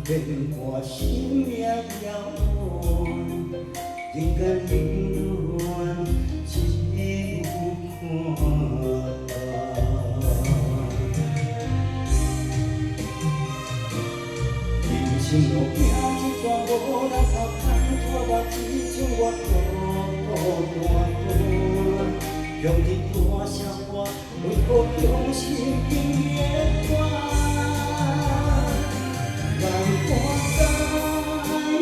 变我心命遥远，人间冷暖只有看人生路行一段无人后牵拖我，只剩我孤单。向日大声歌，为何向心经的歌？人看在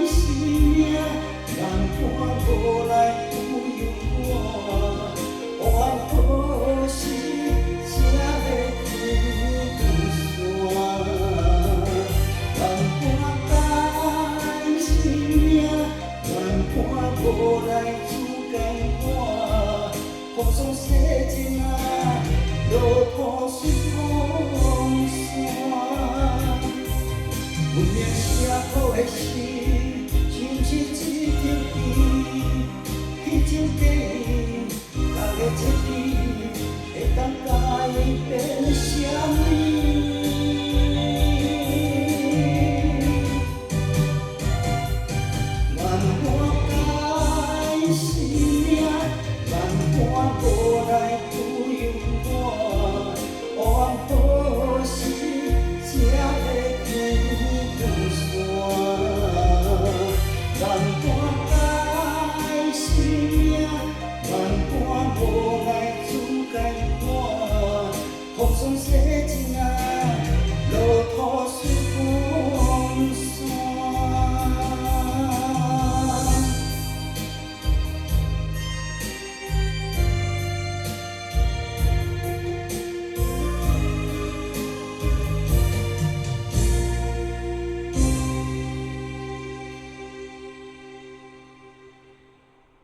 生命，人看无来有忧寒。怨何时才会断线？人看在生命，人看无来自艰寒。风霜洗尽啊，落土水风山。阮命写好的诗，像是一张纸，迄张纸，逐个字字会当改变什么？万般改生命，万般无奈有忧寒，怨何时才会断线？万般改生命，万般无奈自艰寒，风霜洗